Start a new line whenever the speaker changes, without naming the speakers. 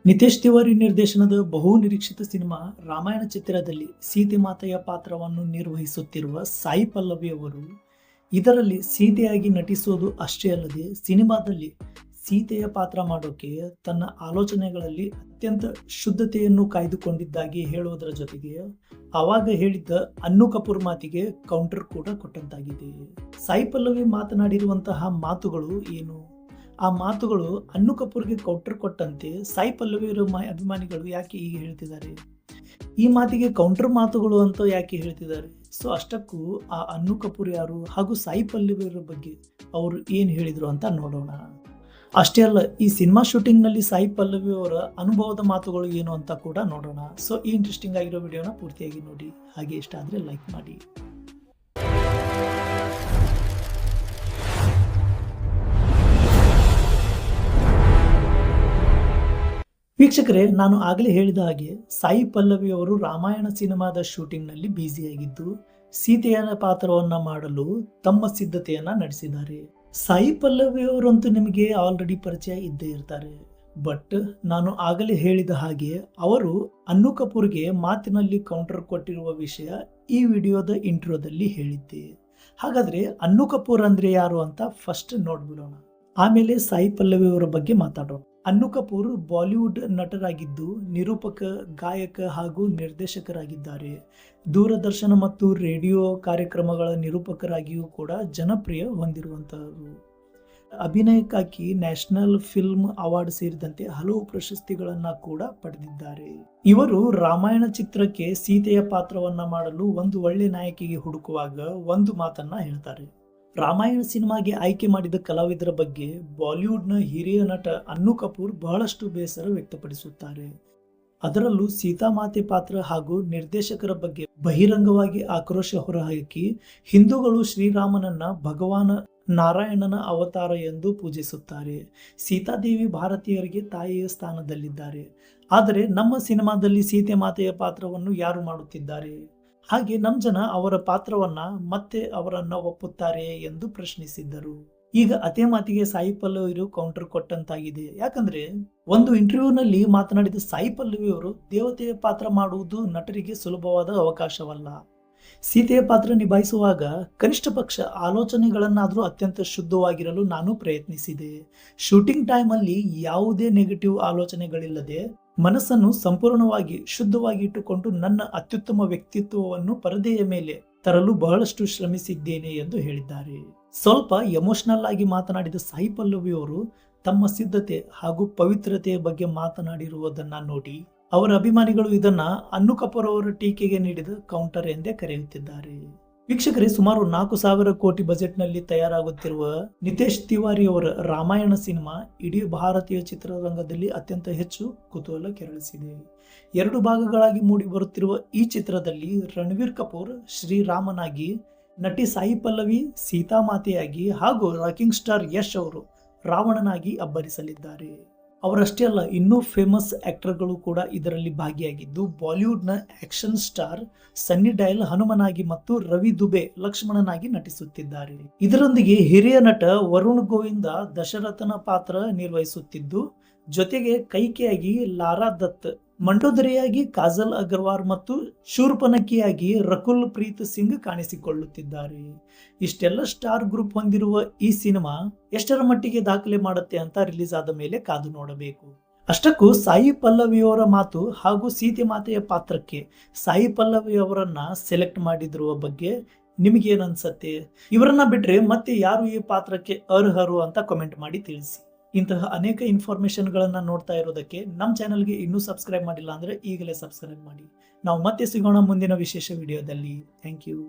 ನಿತೇಶ್ ತಿವಾರಿ ನಿರ್ದೇಶನದ ಬಹು ನಿರೀಕ್ಷಿತ ಸಿನಿಮಾ ರಾಮಾಯಣ ಚಿತ್ರದಲ್ಲಿ ಸೀತೆ ಮಾತೆಯ ಪಾತ್ರವನ್ನು ನಿರ್ವಹಿಸುತ್ತಿರುವ ಸಾಯಿ ಪಲ್ಲವಿ ಅವರು ಇದರಲ್ಲಿ ಸೀತೆಯಾಗಿ ನಟಿಸೋದು ಅಷ್ಟೇ ಅಲ್ಲದೆ ಸಿನಿಮಾದಲ್ಲಿ ಸೀತೆಯ ಪಾತ್ರ ಮಾಡೋಕೆ ತನ್ನ ಆಲೋಚನೆಗಳಲ್ಲಿ ಅತ್ಯಂತ ಶುದ್ಧತೆಯನ್ನು ಕಾಯ್ದುಕೊಂಡಿದ್ದಾಗಿ ಹೇಳುವುದರ ಜೊತೆಗೆ ಆವಾಗ ಹೇಳಿದ್ದ ಅನ್ನು ಕಪೂರ್ ಮಾತಿಗೆ ಕೌಂಟರ್ ಕೂಡ ಕೊಟ್ಟಂತಾಗಿದೆ. ಸಾಯಿ ಪಲ್ಲವಿ ಮಾತನಾಡಿರುವಂತಹ ಮಾತುಗಳು ಏನು, ಆ ಮಾತುಗಳು ಅನ್ನು ಕಪೂರ್ಗೆ ಕೌಂಟರ್ ಕೊಟ್ಟಂತೆ ಸಾಯಿ ಪಲ್ಲವಿ ಅಭಿಮಾನಿಗಳು ಯಾಕೆ ಹೀಗೆ ಹೇಳ್ತಿದ್ದಾರೆ, ಈ ಮಾತಿಗೆ ಕೌಂಟರ್ ಮಾತುಗಳು ಅಂತ ಯಾಕೆ ಹೇಳ್ತಿದ್ದಾರೆ. ಸೊ ಅಷ್ಟಕ್ಕೂ ಆ ಅನ್ನು ಕಪೂರ್ ಯಾರು ಹಾಗೂ ಸಾಯಿ ಪಲ್ಲವಿಯವರ ಬಗ್ಗೆ ಅವರು ಏನು ಹೇಳಿದ್ರು ಅಂತ ನೋಡೋಣ. ಅಷ್ಟೇ ಅಲ್ಲ, ಈ ಸಿನಿಮಾ ಶೂಟಿಂಗ್ ನಲ್ಲಿ ಸಾಯಿ ಪಲ್ಲವಿ ಅವರ ಅನುಭವದ ಮಾತುಗಳು ಏನು ಅಂತ ಕೂಡ ನೋಡೋಣ. ಸೊ ಈ ಇಂಟ್ರೆಸ್ಟಿಂಗ್ ಆಗಿರೋ ವಿಡಿಯೋನ ಪೂರ್ತಿಯಾಗಿ ನೋಡಿ, ಹಾಗೆ ಇಷ್ಟ ಆದ್ರೆ ಲೈಕ್ ಮಾಡಿ. ವೀಕ್ಷಕರೇ, ನಾನು ಆಗಲೇ ಹೇಳಿದ ಹಾಗೆ ಸಾಯಿ ಪಲ್ಲವಿ ಅವರು ರಾಮಾಯಣ ಸಿನಿಮಾದ ಶೂಟಿಂಗ್ ನಲ್ಲಿ ಬ್ಯುಸಿಯಾಗಿದ್ದು ಸೀತೆಯ ಪಾತ್ರವನ್ನ ಮಾಡಲು ತಮ್ಮ ಸಿದ್ಧತೆಯನ್ನ ನಡೆಸಿದ್ದಾರೆ. ಸಾಯಿ ಪಲ್ಲವಿ ಅವರಂತೂ ನಿಮಗೆ ಆಲ್ರೆಡಿ ಪರಿಚಯ ಇದ್ದೇ ಇರ್ತಾರೆ. ಬಟ್ ನಾನು ಆಗಲೇ ಹೇಳಿದ ಹಾಗೆ ಅವರು ಅನ್ನು ಕಪೂರ್ಗೆ ಮಾತಿನಲ್ಲಿ ಕೌಂಟರ್ ಕೊಟ್ಟಿರುವ ವಿಷಯ ಈ ವಿಡಿಯೋದ ಇಂಟ್ರೋದಲ್ಲಿ ಹೇಳಿದ್ದೆ. ಹಾಗಾದ್ರೆ ಅನ್ನು ಕಪೂರ್ ಅಂದ್ರೆ ಯಾರು ಅಂತ ಫಸ್ಟ್ ನೋಡ್ಬಿಡೋಣ, ಆಮೇಲೆ ಸಾಯಿ ಪಲ್ಲವಿ ಅವರ ಬಗ್ಗೆ ಮಾತಾಡೋಣ. ಅನ್ನು ಕಪೂರ್ ಬಾಲಿವುಡ್ ನಟರಾಗಿದ್ದು ನಿರೂಪಕ, ಗಾಯಕ ಹಾಗೂ ನಿರ್ದೇಶಕರಾಗಿದ್ದಾರೆ. ದೂರದರ್ಶನ ಮತ್ತು ರೇಡಿಯೋ ಕಾರ್ಯಕ್ರಮಗಳ ನಿರೂಪಕರಾಗಿಯೂ ಕೂಡ ಜನಪ್ರಿಯ ಹೊಂದಿರುವಂತಹವರು. ಅಭಿನಯಕ್ಕಾಗಿ ನ್ಯಾಷನಲ್ ಫಿಲ್ಮ್ ಅವಾರ್ಡ್ ಸೇರಿದಂತೆ ಹಲವು ಪ್ರಶಸ್ತಿಗಳನ್ನ ಕೂಡ ಪಡೆದಿದ್ದಾರೆ. ಇವರು ರಾಮಾಯಣ ಚಿತ್ರಕ್ಕೆ ಸೀತೆಯ ಪಾತ್ರವನ್ನ ಮಾಡಲು ಒಂದು ಒಳ್ಳೆ ನಾಯಕಿಗೆ ಹುಡುಕುವಾಗ ಒಂದು ಮಾತನ್ನ ಹೇಳ್ತಾರೆ. ರಾಮಾಯಣ ಸಿನಿಮಾಗೆ ಆಯ್ಕೆ ಮಾಡಿದ ಕಲಾವಿದರ ಬಗ್ಗೆ ಬಾಲಿವುಡ್ನ ಹಿರಿಯ ನಟ ಅನ್ನು ಕಪೂರ್ ಬಹಳಷ್ಟು ಬೇಸರ ವ್ಯಕ್ತಪಡಿಸುತ್ತಾರೆ. ಅದರಲ್ಲೂ ಸೀತಾಮಾತೆ ಪಾತ್ರ ಹಾಗೂ ನಿರ್ದೇಶಕರ ಬಗ್ಗೆ ಬಹಿರಂಗವಾಗಿ ಆಕ್ರೋಶ ಹೊರಹಾಕಿ ಹಿಂದೂಗಳು ಶ್ರೀರಾಮನನ್ನ ಭಗವಾನ ನಾರಾಯಣನ ಅವತಾರ ಎಂದು ಪೂಜಿಸುತ್ತಾರೆ. ಸೀತಾದೇವಿ ಭಾರತೀಯರಿಗೆ ತಾಯಿಯ ಸ್ಥಾನದಲ್ಲಿದ್ದಾರೆ. ಆದರೆ ನಮ್ಮ ಸಿನಿಮಾದಲ್ಲಿ ಸೀತೆ ಮಾತೆಯ ಪಾತ್ರವನ್ನು ಯಾರು ಮಾಡುತ್ತಿದ್ದಾರೆ, ಹಾಗೆ ನಮ್ಮ ಜನ ಅವರ ಪಾತ್ರವನ್ನ ಮತ್ತೆ ಅವರನ್ನ ಒಪ್ಪುತ್ತಾರೆ ಎಂದು ಪ್ರಶ್ನಿಸಿದ್ದರು. ಈಗ ಅದೇ ಮಾತಿಗೆ ಸಾಯಿ ಪಲ್ಲವಿ ಕೌಂಟರ್ ಕೊಟ್ಟಂತಾಗಿದೆ. ಯಾಕಂದ್ರೆ ಒಂದು ಇಂಟರ್ವ್ಯೂನಲ್ಲಿ ಮಾತನಾಡಿದ ಸಾಯಿ ಪಲ್ಲವಿ ಅವರು ದೇವತೆಯ ಪಾತ್ರ ಮಾಡುವುದು ನಟರಿಗೆ ಸುಲಭವಾದ ಅವಕಾಶವಲ್ಲ. ಸೀತೆಯ ಪಾತ್ರ ನಿಭಾಯಿಸುವಾಗ ಕನಿಷ್ಠ ಪಕ್ಷ ಆಲೋಚನೆಗಳನ್ನಾದರೂ ಅತ್ಯಂತ ಶುದ್ಧವಾಗಿರಲು ನಾನು ಪ್ರಯತ್ನಿಸಿದೆ. ಶೂಟಿಂಗ್ ಟೈಮ್ ಅಲ್ಲಿ ಯಾವುದೇ ನೆಗೆಟಿವ್ ಆಲೋಚನೆಗಳಿಲ್ಲದೆ ಮನಸ್ಸನ್ನು ಸಂಪೂರ್ಣವಾಗಿ ಶುದ್ಧವಾಗಿ ಇಟ್ಟುಕೊಂಡು ನನ್ನ ಅತ್ಯುತ್ತಮ ವ್ಯಕ್ತಿತ್ವವನ್ನು ಪರದೆಯ ಮೇಲೆ ತರಲು ಬಹಳಷ್ಟು ಶ್ರಮಿಸಿದ್ದೇನೆ ಎಂದು ಹೇಳಿದ್ದಾರೆ. ಸ್ವಲ್ಪ ಎಮೋಷನಲ್ ಆಗಿ ಮಾತನಾಡಿದ ಸಾಯಿ ಪಲ್ಲವಿ ಅವರು ತಮ್ಮ ಸಿದ್ಧತೆ ಹಾಗೂ ಪವಿತ್ರತೆಯ ಬಗ್ಗೆ ಮಾತನಾಡಿರುವುದನ್ನ ನೋಡಿ ಅವರ ಅಭಿಮಾನಿಗಳು ಇದನ್ನ ಅನ್ನು ಕಪೂರ್ ಅವರ ಟೀಕೆಗೆ ನೀಡಿದ ಕೌಂಟರ್ ಎಂದೇ ಕರೆಯುತ್ತಿದ್ದಾರೆ. ವೀಕ್ಷಕರೇ, ಸುಮಾರು 4,000 ಕೋಟಿ ಬಜೆಟ್ ನಲ್ಲಿ ತಯಾರಾಗುತ್ತಿರುವ ನಿತೇಶ್ ತಿವಾರಿ ಅವರ ರಾಮಾಯಣ ಸಿನಿಮಾ ಇಡೀ ಭಾರತೀಯ ಚಿತ್ರರಂಗದಲ್ಲಿ ಅತ್ಯಂತ ಹೆಚ್ಚು ಕುತೂಹಲ ಕೆರಳಿಸಿದೆ. 2 ಭಾಗಗಳಾಗಿ ಮೂಡಿ ಬರುತ್ತಿರುವ ಈ ಚಿತ್ರದಲ್ಲಿ ರಣವೀರ್ ಕಪೂರ್ ಶ್ರೀರಾಮನಾಗಿ, ನಟಿ ಸಾಯಿ ಪಲ್ಲವಿ ಸೀತಾಮಾತೆಯಾಗಿ ಹಾಗೂ ರಾಕಿಂಗ್ ಸ್ಟಾರ್ ಯಶ್ ಅವರು ರಾವಣನಾಗಿ ಅಬ್ಬರಿಸಲಿದ್ದಾರೆ. ಅವರಷ್ಟೇ ಅಲ್ಲ, ಇನ್ನೂ ಫೇಮಸ್ ಆಕ್ಟರ್ಗಳು ಕೂಡ ಇದರಲ್ಲಿ ಭಾಗಿಯಾಗಿದ್ದು ಬಾಲಿವುಡ್ನ ಆಕ್ಷನ್ ಸ್ಟಾರ್ ಸನ್ನಿ ಡಯಲ್ ಹನುಮನಾಗಿ ಮತ್ತು ರವಿ ದುಬೆ ಲಕ್ಷ್ಮಣನಾಗಿ ನಟಿಸುತ್ತಿದ್ದಾರೆ. ಇದರೊಂದಿಗೆ ಹಿರಿಯ ನಟ ವರುಣ್ ಗೋವಿಂದ ದಶರಥನ ಪಾತ್ರ ನಿರ್ವಹಿಸುತ್ತಿದ್ದು, ಜೊತೆಗೆ ಕೈಕೆಯಾಗಿ ಲಾರಾ ದತ್, ಮಂಡೋದರಿಯಾಗಿ ಕಾಜಲ್ ಅಗರ್ವಾಲ್ ಮತ್ತು ಶೂರ್ಪನಖಿಯಾಗಿ ರಕುಲ್ ಪ್ರೀತ್ ಸಿಂಗ್ ಕಾಣಿಸಿಕೊಳ್ಳುತ್ತಿದ್ದಾರೆ. ಇಷ್ಟೆಲ್ಲ ಸ್ಟಾರ್ ಗ್ರೂಪ್ ಹೊಂದಿರುವ ಈ ಸಿನಿಮಾ ಎಷ್ಟರ ಮಟ್ಟಿಗೆ ದಾಖಲೆ ಮಾಡುತ್ತೆ ಅಂತ ರಿಲೀಸ್ ಆದ ಮೇಲೆ ಕಾದು ನೋಡಬೇಕು. ಅಷ್ಟಕ್ಕೂ ಸಾಯಿ ಪಲ್ಲವಿಯವರ ಮಾತು ಹಾಗೂ ಸೀತೆ ಮಾತೆಯ ಪಾತ್ರಕ್ಕೆ ಸಾಯಿ ಪಲ್ಲವಿ ಅವರನ್ನ ಸೆಲೆಕ್ಟ್ ಮಾಡಿರುವ ಬಗ್ಗೆ ನಿಮಗೇನು ಅನ್ಸತ್ತೆ? ಇವರನ್ನ ಬಿಟ್ರೆ ಮತ್ತೆ ಯಾರು ಈ ಪಾತ್ರಕ್ಕೆ ಅರ್ಹರು ಅಂತ ಕಮೆಂಟ್ ಮಾಡಿ ತಿಳಿಸಿ. ಇಂತಹ ಅನೇಕ ಇನ್ಫಾರ್ಮೇಶನ್ಗಳನ್ನು ನೋಡ್ತಾ ಇರೋದಕ್ಕೆ ನಮ್ಮ ಚಾನಲ್ಗೆ ಇನ್ನೂ ಸಬ್ಸ್ಕ್ರೈಬ್ ಮಾಡಿಲ್ಲ ಅಂದರೆ ಈಗಲೇ ಸಬ್ಸ್ಕ್ರೈಬ್ ಮಾಡಿ. ನಾವು ಮತ್ತೆ ಸಿಗೋಣ ಮುಂದಿನ ವಿಶೇಷ ವಿಡಿಯೋದಲ್ಲಿ. Thank you.